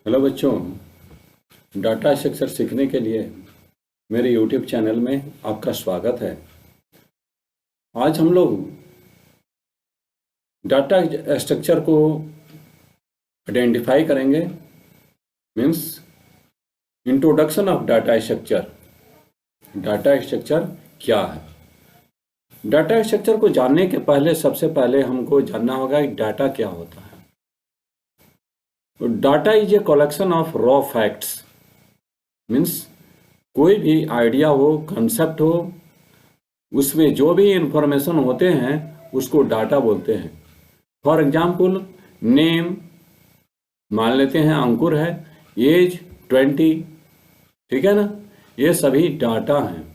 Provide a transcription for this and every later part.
Hello बच्चों, data structure सीखने के लिए मेरे YouTube चैनल में आपका स्वागत है। आज हम लोग डाटा स्ट्रक्चर को आइडेंटिफाई करेंगे, means introduction of data structure. Data structure क्या है? डाटा स्ट्रक्चर को जानने के पहले सबसे पहले हमको जानना होगा कि डाटा क्या होता है। Data is a collection of raw facts, means कोई भी आइडिया हो, कंसेप्ट हो, उसमें जो भी इंफॉर्मेशन होते हैं उसको डाटा बोलते हैं। फॉर एग्जाम्पल, नेम मान लेते हैं अंकुर है, एज 20, ठीक है ना, ये सभी डाटा हैं।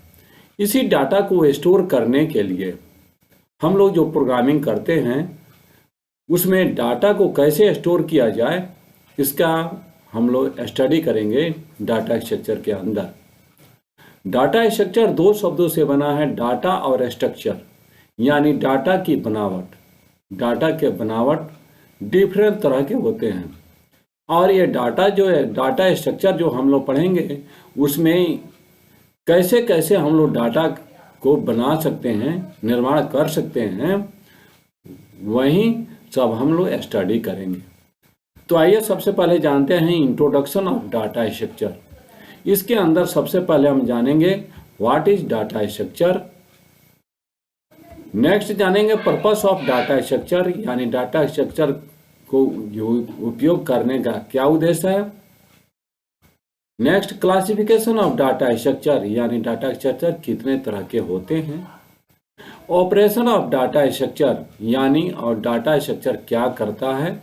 इसी डाटा को स्टोर करने के लिए हम लोग जो प्रोग्रामिंग करते हैं उसमें डाटा को कैसे स्टोर किया जाए, इसका हम लोग स्टडी करेंगे डाटा स्ट्रक्चर के अंदर। डाटा स्ट्रक्चर दो शब्दों से बना है, डाटा और स्ट्रक्चर, यानी डाटा की बनावट। डाटा के बनावट डिफरेंट तरह के होते हैं और ये डाटा जो है, डाटा स्ट्रक्चर जो हम लोग पढ़ेंगे उसमें कैसे कैसे हम लोग डाटा को बना सकते हैं, निर्माण कर सकते हैं, वहीं सब हम लोग स्टडी करेंगे। तो आइए सबसे पहले जानते हैं इंट्रोडक्शन ऑफ डाटा स्ट्रक्चर। इसके अंदर सबसे पहले हम जानेंगे what is data structure. Next जानेंगे पर्पस ऑफ डाटा स्ट्रक्चर, यानी डाटा स्ट्रक्चर को उपयोग करने का क्या उद्देश्य है। Next classification of data structure, यानी डाटा स्ट्रक्चर कितने तरह के होते हैं। ऑपरेशन ऑफ डाटा स्ट्रक्चर, यानी और डाटा स्ट्रक्चर क्या करता है।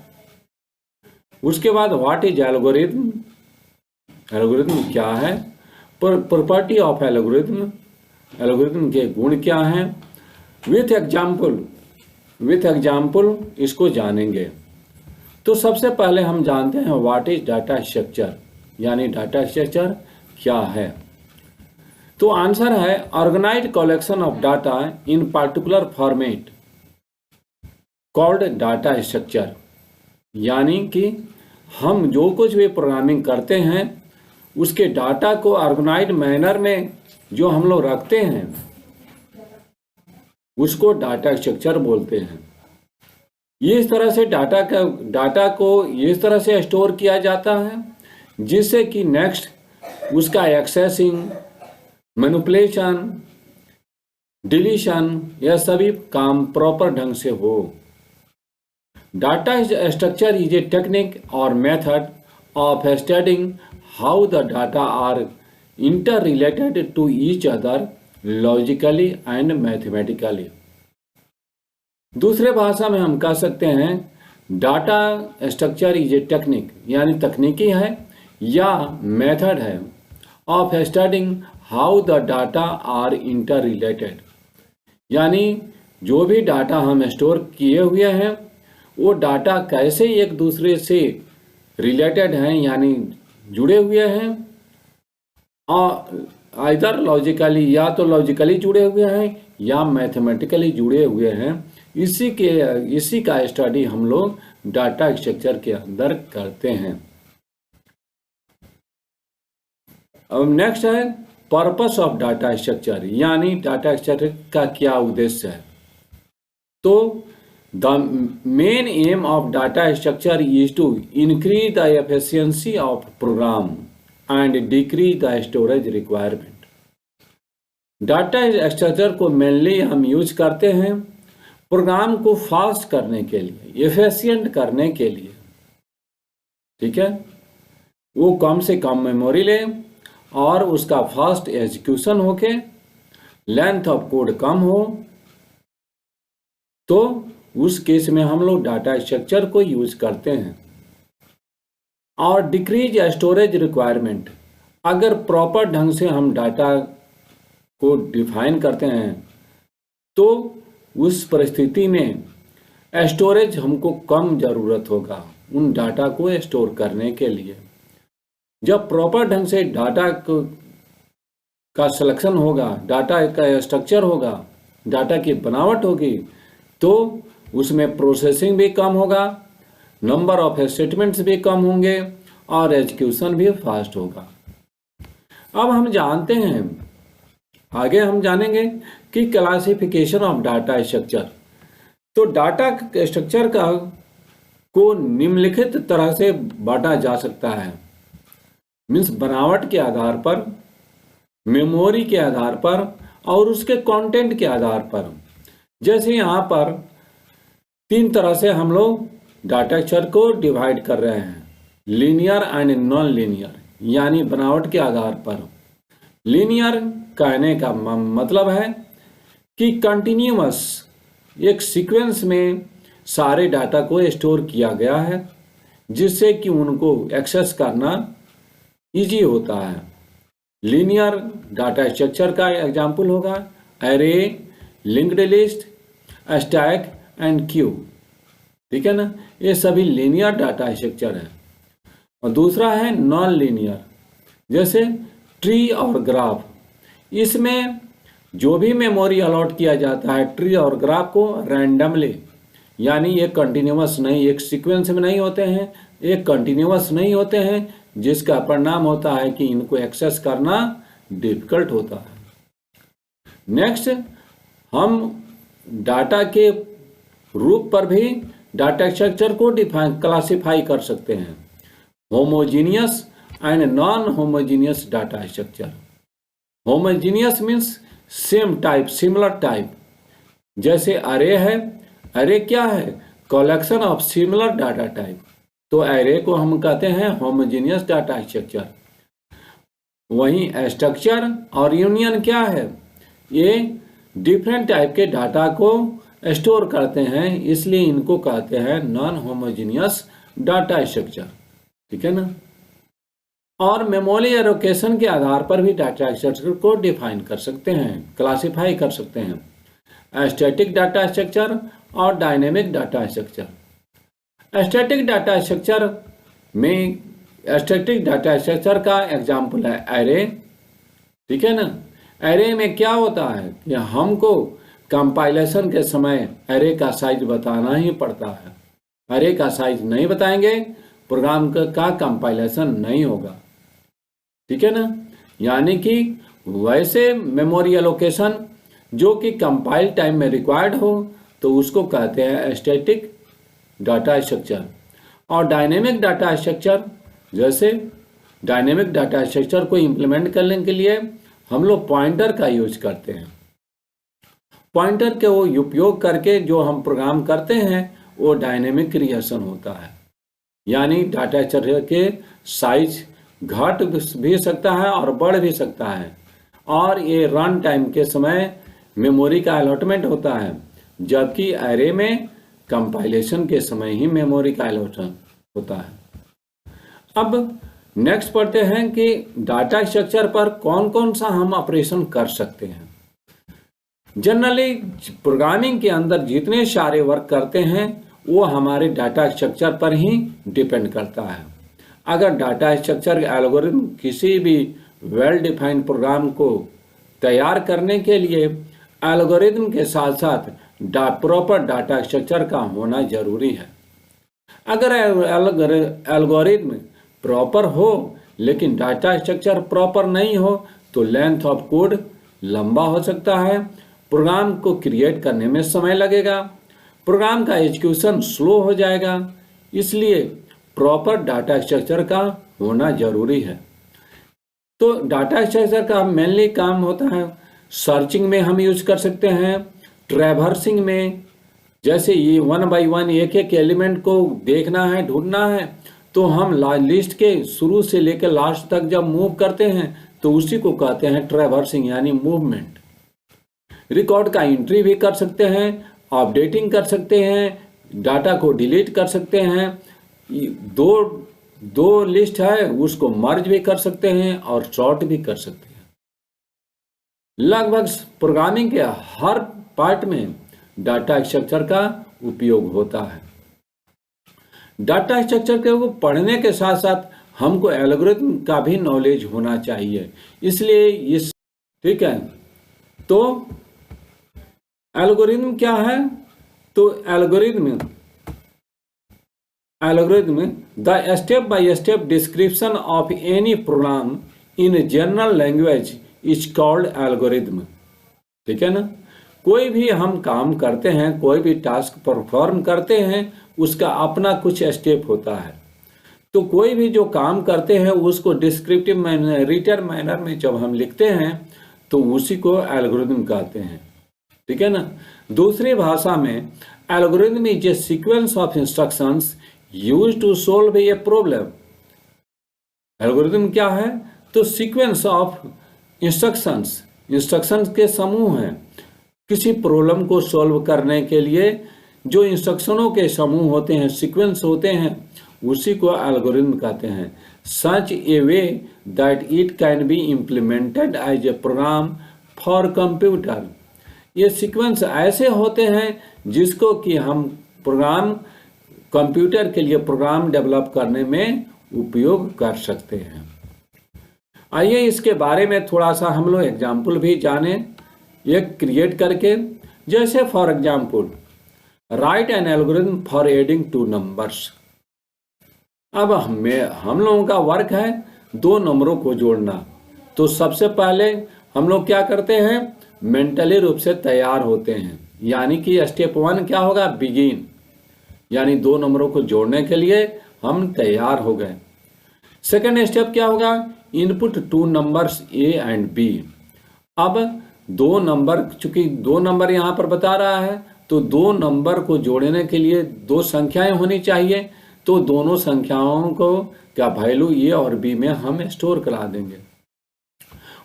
उसके बाद व्हाट इज एल्गोरिथम, एल्गोरिथम क्या है। प्रॉपर्टी ऑफ एल्गोरिथम, एल्गोरिथम के गुण क्या हैं। विथ एग्जाम्पल इसको जानेंगे। तो सबसे पहले हम जानते हैं व्हाट इज डाटा स्ट्रक्चर, यानी डाटा स्ट्रक्चर क्या है। तो आंसर है organised collection of data in particular format called data structure, यानी कि हम जो कुछ भी प्रोग्रामिंग करते हैं उसके डाटा को ऑर्गेनाइज्ड मैनर में जो हम लोग रखते हैं उसको डाटा स्ट्रक्चर बोलते हैं। इस तरह से डाटा को इस तरह से स्टोर किया जाता है जिससे कि नेक्स्ट उसका एक्सेसिंग, मैनिपुलेशन, डिलीशन, यह सभी काम प्रॉपर ढंग से हो। Data structure is a technique or method of studying how the data are interrelated to each other logically and mathematically. दूसरे भाषा में हम कह सकते हैं data structure is a technique, यानी तकनीकी है या मेथड है of studying how the data are interrelated, यानी जो भी डाटा हम स्टोर किए हुए हैं वो डाटा कैसे एक दूसरे से रिलेटेड हैं, यानी जुड़े हुए हैं, और आइदर लॉजिकली, या तो लॉजिकली जुड़े हुए हैं या मैथमेटिकली जुड़े हुए हैं। इसी का स्टडी हम लोग डाटा स्ट्रक्चर के अंदर करते हैं। अब नेक्स्ट है पर्पस ऑफ डाटा स्ट्रक्चर, यानी डाटा स्ट्रक्चर का क्या उद्देश्य है। तो The main aim of data structure is to increase the efficiency of program and decrease the storage requirement. Data structure को मेनली हम यूज करते हैं प्रोग्राम को फास्ट करने के लिए, एफिशिएंट करने के लिए, ठीक है, वो कम से कम मेमोरी ले और उसका फास्ट एग्जीक्यूशन होके लेंथ ऑफ कोड कम हो, तो उस केस में हम लोग डाटा स्ट्रक्चर को यूज करते हैं। और डिक्रीज स्टोरेज रिक्वायरमेंट, अगर प्रॉपर ढंग से हम डाटा को डिफाइन करते हैं तो उस परिस्थिति में स्टोरेज हमको कम ज़रूरत होगा उन डाटा को स्टोर करने के लिए। जब प्रॉपर ढंग से डाटा का सिलेक्शन होगा, डाटा का स्ट्रक्चर होगा, डाटा की बनावट होगी, तो उसमें प्रोसेसिंग भी कम होगा, नंबर ऑफ स्टेटमेंट्स भी कम होंगे और एग्जीक्यूशन भी फास्ट होगा। अब हम जानते हैं, आगे हम जानेंगे कि क्लासिफिकेशन ऑफ डाटा स्ट्रक्चर। तो डाटा स्ट्रक्चर का को निम्नलिखित तरह से बांटा जा सकता है, मीन्स बनावट के आधार पर, मेमोरी के आधार पर और उसके कंटेंट के आधार पर। जैसे यहाँ पर 3 तरह से हम लोग डाटा स्ट्रक्चर को डिवाइड कर रहे हैं, लीनियर एंड नॉन लीनियर, यानी बनावट के आधार पर। लीनियर कहने का मतलब है कि कंटिन्यूअस एक सीक्वेंस में सारे डाटा को स्टोर किया गया है, जिससे कि उनको एक्सेस करना इजी होता है। लीनियर डाटा स्ट्रक्चर का एग्जाम्पल होगा array, linked list, stack and Q. ठीक है ना, ये सभी लीनियर डाटा स्ट्रक्चर है। और दूसरा है नॉन लीनियर, जैसे ट्री और ग्राफ। इसमें जो भी मेमोरी अलॉट किया जाता है ट्री और ग्राफ को रैंडमली, यानी ये कंटिन्यूअस नहीं, एक सीक्वेंस में नहीं होते हैं, एक कंटिन्यूअस नहीं होते हैं, जिसका परिणाम होता है कि इनको एक्सेस करना डिफिकल्ट होता है। नेक्स्ट, हम डाटा के रूप पर भी डाटा स्ट्रक्चर को क्लासिफाई कर सकते हैं, homogeneous and non homogeneous data structure. Homogeneous means same type, similar type. जैसे अरे है, अरे क्या है, collection of similar data type, तो अरे को हम कहते हैं होमोजीनियस डाटा स्ट्रक्चर। वहीं स्ट्रक्चर और यूनियन क्या है, ये डिफरेंट टाइप के डाटा को स्टोर करते हैं, इसलिए इनको कहते हैं नॉन होमोजीनियस डाटा स्ट्रक्चर। ठीक है ना। और मेमोरी एलोकेशन के आधार पर भी डाटा स्ट्रक्चर को डिफाइन कर सकते हैं, क्लासिफाई कर सकते हैं, स्टैटिक डाटा स्ट्रक्चर और dynamic data structure. Static data structure में, स्टैटिक डाटा स्ट्रक्चर का एग्जाम्पल है एरे। ठीक है ना। एरे में क्या होता है कि हमको कंपाइलेशन के समय एरे का साइज बताना ही पड़ता है। एरे का साइज नहीं बताएंगे प्रोग्राम का कंपाइलेशन नहीं होगा। ठीक है ना। यानी कि वैसे मेमोरी एलोकेशन जो कि कंपाइल टाइम में रिक्वायर्ड हो, तो उसको कहते हैं स्टैटिक डाटा स्ट्रक्चर। और डायनेमिक डाटा स्ट्रक्चर, जैसे डायनेमिक डाटा स्ट्रक्चर को इम्प्लीमेंट करने के लिए हम लोग पॉइंटर का यूज करते हैं। पॉइंटर के वो उपयोग करके जो हम प्रोग्राम करते हैं वो डायनेमिक क्रिएशन होता है, यानी डाटा स्ट्रक्चर के साइज घट भी सकता है और बढ़ भी सकता है। और ये रन टाइम के समय मेमोरी का अलॉटमेंट होता है, जबकि एरे में कंपाइलेशन के समय ही मेमोरी का अलॉटमेंट होता है। अब नेक्स्ट पढ़ते हैं कि डाटा स्ट्रक्चर पर कौन कौन सा हम ऑपरेशन कर सकते हैं। जनरली प्रोग्रामिंग के अंदर जितने सारे वर्क करते हैं वो हमारे डाटा स्ट्रक्चर पर ही डिपेंड करता है। अगर डाटा स्ट्रक्चर एल्गोरिथम किसी भी वेल डिफाइंड प्रोग्राम को तैयार करने के लिए एल्गोरिथम के साथ साथ प्रॉपर डाटा स्ट्रक्चर का होना जरूरी है। अगर एल्गोरिथम प्रॉपर हो लेकिन डाटा स्ट्रक्चर प्रॉपर नहीं हो तो लेंथ ऑफ कोड लंबा हो सकता है, प्रोग्राम को क्रिएट करने में समय लगेगा, प्रोग्राम का एग्जीक्यूशन स्लो हो जाएगा। इसलिए प्रॉपर डाटा स्ट्रक्चर का होना जरूरी है। तो डाटा स्ट्रक्चर का मेनली काम होता है सर्चिंग में हम यूज कर सकते हैं, ट्रैवर्सिंग में, जैसे ये 1 बाय 1 एक एक एलिमेंट को देखना है, ढूंढना है, तो हम लिस्ट के शुरू से लेकर लास्ट तक जब मूव करते हैं तो उसी को कहते हैं ट्रैवर्सिंग, यानी मूवमेंट। रिकॉर्ड का एंट्री भी कर सकते हैं, अपडेटिंग कर सकते हैं, डाटा को डिलीट कर सकते हैं, दो लिस्ट है उसको मर्ज भी कर सकते हैं और सॉर्ट भी कर सकते हैं। लगभग प्रोग्रामिंग के हर पार्ट में डाटा स्ट्रक्चर का उपयोग होता है। डाटा स्ट्रक्चर को पढ़ने के साथ साथ हमको एल्गोरिथम का भी नॉलेज होना चाहिए, इसलिए इस ठीक है। तो एल्गोरिथम क्या है, तो algorithm the step by step description of any program in general language is called algorithm. ठीक है ना, कोई भी हम काम करते हैं, कोई भी टास्क परफॉर्म करते हैं, उसका अपना कुछ स्टेप होता है। तो कोई भी जो काम करते हैं उसको डिस्क्रिप्टिव मैनर, रिटन मैनर में जब हम लिखते हैं तो उसी को एल्गोरिथम कहते हैं। ठीक है ना, दूसरी भाषा में algorithm is a sequence of instructions used to solve a problem. Algorithm क्या है? तो सीक्वेंस ऑफ इंस्ट्रक्शंस, इंस्ट्रक्शंस के समूह हैं। किसी प्रॉब्लम को सॉल्व करने के लिए जो इंस्ट्रक्शनों के समूह होते हैं, सीक्वेंस होते हैं, उसी को एल्गोरिथम कहते हैं। Such a way that it can be implemented as a program for computer. ये सीक्वेंस ऐसे होते हैं जिसको कि हम प्रोग्राम, कंप्यूटर के लिए प्रोग्राम डेवलप करने में उपयोग कर सकते हैं। आइए इसके बारे में थोड़ा सा हम लोग एग्जाम्पल भी जाने, एक क्रिएट करके। जैसे for example right an algorithm for adding two numbers. अब हम लोगों का वर्क है दो नंबरों को जोड़ना। तो सबसे पहले हम लोग क्या करते हैं, मेंटली रूप से तैयार होते हैं, यानी कि स्टेप 1 क्या होगा, बिगिन, यानी दो नंबरों को जोड़ने के लिए हम तैयार हो गए। सेकेंड स्टेप क्या होगा, input two numbers A and B. अब दो नंबर, चूंकि दो नंबर यहाँ पर बता रहा है, तो दो नंबर को जोड़ने के लिए दो संख्याएं होनी चाहिए। तो दोनों संख्याओं को का वैल्यू ए और बी में हम स्टोर करा देंगे।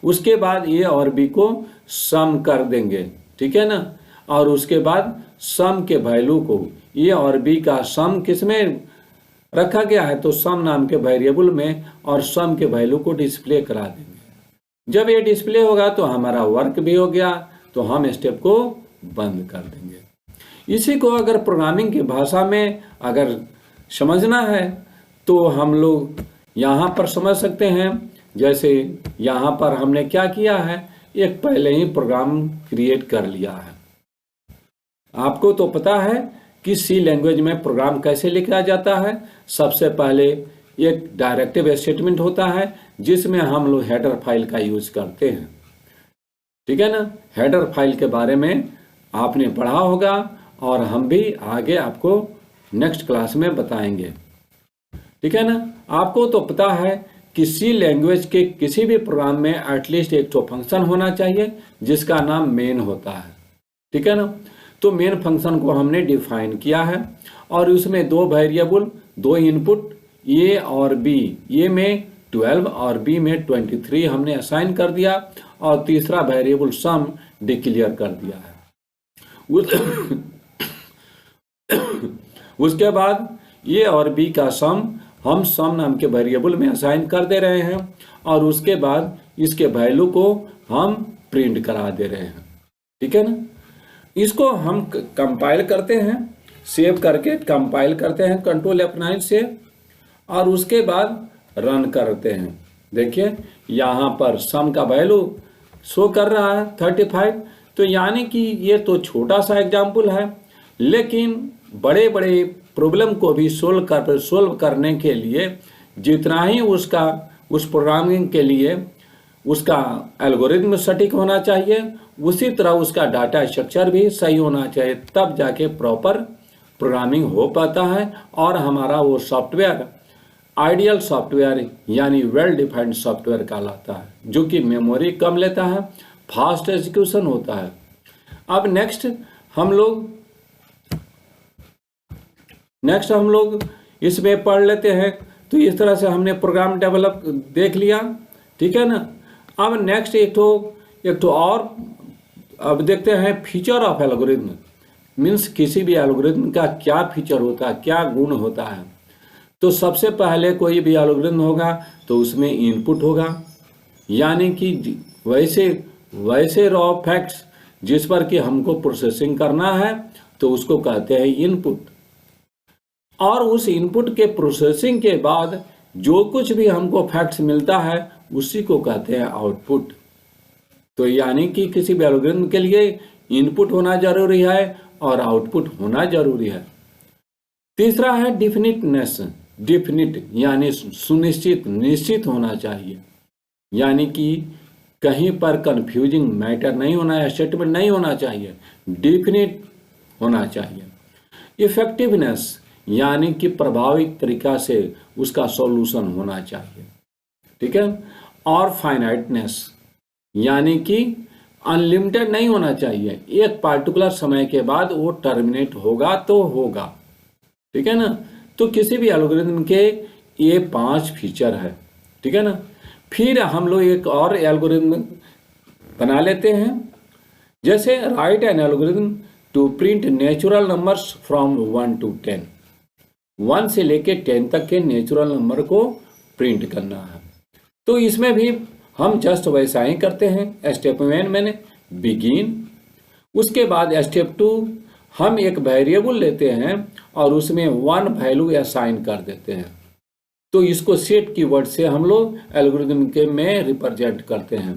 उसके बाद ए और बी को सम कर देंगे। ठीक है ना, और उसके बाद सम के वैल्यू को, ए और बी का सम किस में रखा गया है, तो सम नाम के वेरिएबल में, और सम के वैल्यू को डिस्प्ले करा देंगे। जब ये डिस्प्ले होगा तो हमारा वर्क भी हो गया, तो हम स्टेप को बंद कर देंगे। इसी को अगर प्रोग्रामिंग की भाषा में अगर समझना है तो हम लोग यहाँ पर समझ सकते हैं। जैसे यहाँ पर हमने क्या किया है, एक पहले ही प्रोग्राम क्रिएट कर लिया है। आपको तो पता है कि सी लैंग्वेज में प्रोग्राम कैसे लिखा जाता है। सबसे पहले एक डायरेक्टिव स्टेटमेंट होता है जिसमें हम लोग हेडर फाइल का यूज करते हैं। ठीक है ना, हेडर फाइल के बारे में आपने पढ़ा होगा और हम भी आगे आपको नेक्स्ट क्लास में बताएंगे। ठीक है ना, आपको तो पता है कि सी लैंग्वेज के किसी भी प्रोग्राम में एटलीस्ट एक तो फंक्शन होना चाहिए जिसका नाम मेन होता है। ठीक है ना, तो मेन फंक्शन को हमने डिफाइन किया है और उसमें दो वेरिएबल, दो इनपुट ए और बी, ए में 12 और बी में 23 हमने असाइन कर दिया, और तीसरा वेरिएबल सम डिक्लेयर कर दिया है। उसके बाद ए और बी का सम हम सम नाम के वेरिएबल में असाइन कर दे रहे हैं, और उसके बाद इसके वैल्यू को हम प्रिंट करा दे रहे हैं। ठीक है ना, इसको हम कंपाइल करते हैं, सेव करके कंपाइल करते हैं कंट्रोल F9 से, और उसके बाद रन करते हैं। देखिए यहाँ पर सम का वैल्यू शो कर रहा है 35। तो यानी कि ये तो छोटा सा एग्जाम्पल है, लेकिन बड़े बड़े प्रॉब्लम को भी सोल्व करने के लिए जितना ही उसका उस प्रोग्रामिंग के लिए उसका एल्गोरिथम सटीक होना चाहिए, उसी तरह उसका डाटा स्ट्रक्चर भी सही होना चाहिए, तब जाके प्रॉपर प्रोग्रामिंग हो पाता है और हमारा वो सॉफ्टवेयर आइडियल सॉफ्टवेयर यानी वेल डिफाइंड सॉफ्टवेयर कहलाता है, जो कि मेमोरी कम लेता है, फास्ट एग्जीक्यूशन होता है। अब नेक्स्ट हम लोग इसमें पढ़ लेते हैं। तो इस तरह से हमने प्रोग्राम डेवलप देख लिया। ठीक है ना, अब नेक्स्ट एक तो और अब देखते हैं फीचर ऑफ एल्गोरिथम। मीन्स किसी भी एल्गोरिथम का क्या फीचर होता है, क्या गुण होता है। तो सबसे पहले कोई भी एल्गोरिथम होगा तो उसमें इनपुट होगा, यानी कि वैसे रॉ फैक्ट्स जिस पर कि हमको प्रोसेसिंग करना है तो उसको कहते हैं इनपुट। और उस इनपुट के प्रोसेसिंग के बाद जो कुछ भी हमको फैक्ट्स मिलता है उसी को कहते हैं आउटपुट। तो यानी कि किसी भी एल्गोरिथम के लिए इनपुट होना जरूरी है और आउटपुट होना जरूरी है। तीसरा है डिफिनिटनेस। डिफिनिट यानी सुनिश्चित, निश्चित होना चाहिए, यानी कि कहीं पर कंफ्यूजिंग मैटर नहीं होना है, स्टेटमेंट नहीं होना चाहिए, डिफिनिट होना चाहिए। इफेक्टिवनेस यानी कि प्रभावी तरीका से उसका सॉल्यूशन होना चाहिए, ठीक है। और फाइनाइटनेस यानी कि अनलिमिटेड नहीं होना चाहिए, एक पार्टिकुलर समय के बाद वो टर्मिनेट होगा तो होगा, ठीक है ना। तो किसी भी एल्गोरिथम के ये 5 फीचर है, ठीक है ना। फिर हम लोग एक और एल्गोरिथम बना लेते हैं, जैसे write an algorithm to print natural numbers from 1 to 10। 1 से लेके 10 तक के नेचुरल नंबर को प्रिंट करना है। तो इसमें भी हम जस्ट वैसा ही करते हैं। स्टेप 1 मैंने बिगिन, उसके बाद स्टेप 2 हम एक वेरिएबल लेते हैं और उसमें 1 वैल्यू असाइन कर देते हैं। तो इसको सेट कीवर्ड से हम लोग एल्गोरिथम के में रिप्रेजेंट करते हैं,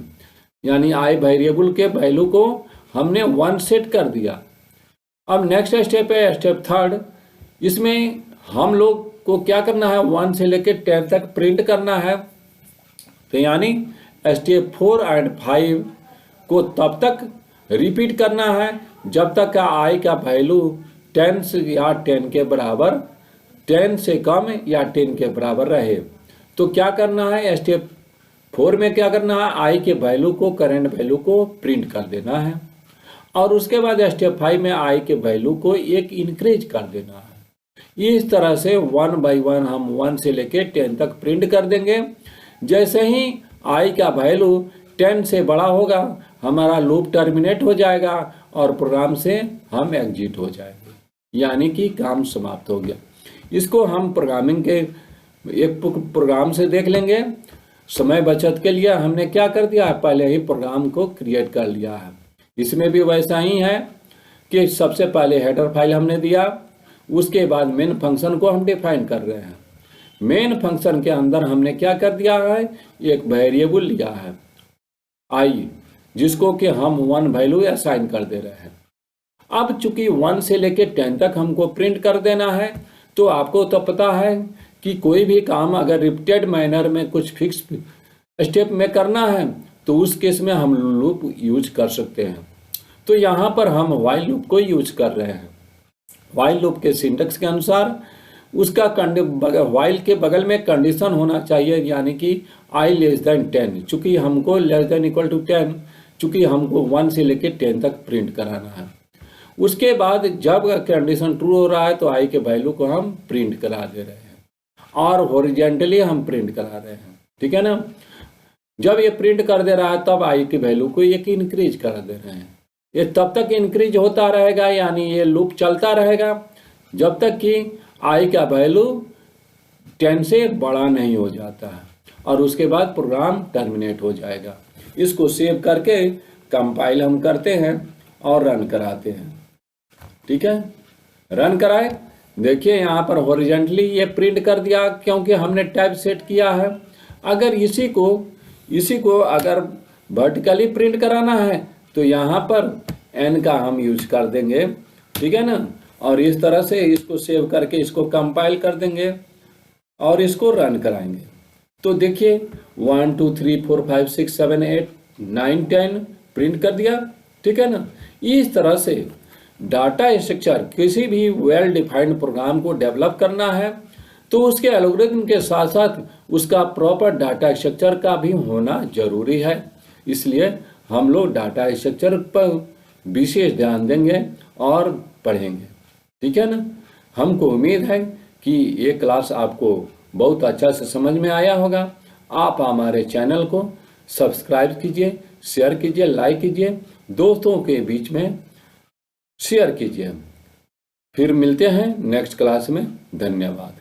यानी आई वेरिएबल के वैल्यू को हमने 1 सेट कर दिया। अब नेक्स्ट स्टेप है स्टेप 3। इसमें हम लोग को क्या करना है, 1 से लेकर 10 तक प्रिंट करना है। तो यानी स्टेप 4 और 5 को तब तक रिपीट करना है जब तक का आई का वैल्यू 10 या 10 के बराबर, 10 से कम या 10 के बराबर रहे। तो क्या करना है, स्टेप 4 में क्या करना है, आई के वैल्यू को, करंट वैल्यू को प्रिंट कर देना है। और उसके बाद स्टेप 5 में आई के वैल्यू को एक इंक्रीज कर देना है। इस तरह से 1 by 1 हम 1 से लेके 10 तक प्रिंट कर देंगे। जैसे ही आई का वैल्यू 10 से बड़ा होगा, हमारा लूप टर्मिनेट हो जाएगा और प्रोग्राम से हम एग्जिट हो जाएंगे, यानी कि काम समाप्त हो गया। इसको हम प्रोग्रामिंग के एक प्रोग्राम से देख लेंगे। समय बचत के लिए हमने क्या कर दिया है, पहले ही प्रोग्राम को क्रिएट कर लिया है। इसमें भी वैसा ही है कि सबसे पहले हेडर फाइल हमने दिया, उसके बाद मेन फंक्शन को हम डिफाइन कर रहे हैं। मेन फंक्शन के अंदर हमने क्या कर दिया है, एक वेरिएबल लिया है आई, जिसको कि हम 1 वैल्यू असाइन कर दे रहे हैं। अब चूंकि 1 से लेके 10 तक हमको प्रिंट कर देना है, तो आपको तो पता है कि कोई भी काम अगर रिपीटेड मैनर में कुछ फिक्स स्टेप में करना है तो उस केस में हम लूप यूज कर सकते हैं। तो यहाँ पर हम व्हाइल लूप को यूज कर रहे हैं। व्हाइल लूप के सिंटेक्स के अनुसार उसका व्हाइल के बगल में कंडीशन होना चाहिए, यानी कि आई लेस देन 10। चूंकि हमको लेस देन इक्वल टू 10, चूंकि हमको 1 से लेके 10 तक प्रिंट कराना है। उसके बाद जब कंडीशन ट्रू हो रहा है तो आई के वैल्यू को हम प्रिंट करा दे रहे हैं और हॉरिजॉन्टली हम प्रिंट करा रहे हैं, ठीक है ना। जब ये प्रिंट कर दे रहा है तब आई की वैल्यू को एक इंक्रीज कर दे रहे हैं। ये तब तक इंक्रीज होता रहेगा, यानी ये लूप चलता रहेगा जब तक कि आई का वैल्यू 10 से बड़ा नहीं हो जाता है, और उसके बाद प्रोग्राम टर्मिनेट हो जाएगा। इसको सेव करके कंपाइल हम करते हैं और रन कराते हैं, ठीक है। रन कराए, देखिए यहाँ पर हॉरिजॉन्टली ये प्रिंट कर दिया क्योंकि हमने टाइप सेट किया है। अगर इसी को अगर वर्टिकली प्रिंट कराना है तो यहाँ पर n का हम यूज कर देंगे, ठीक है ना। और इस तरह से इसको सेव करके इसको कंपाइल कर देंगे और इसको रन कराएंगे। तो देखिए 1 2 3 4 5 6 7 8 9 10 प्रिंट कर दिया, ठीक है ना। इस तरह से डाटा स्ट्रक्चर, किसी भी वेल डिफाइंड प्रोग्राम को डेवलप करना है तो उसके एल्गोरिथम के साथ साथ उसका प्रॉपर डाटा स्ट्रक्चर का भी होना जरूरी है। इसलिए हम लोग डाटा स्ट्रक्चर पर विशेष ध्यान देंगे और पढ़ेंगे, ठीक है ना। हमको उम्मीद है कि ये क्लास आपको बहुत अच्छा से समझ में आया होगा। आप हमारे चैनल को सब्सक्राइब कीजिए, शेयर कीजिए, लाइक कीजिए, दोस्तों के बीच में शेयर कीजिए। फिर मिलते हैं नेक्स्ट क्लास में। धन्यवाद।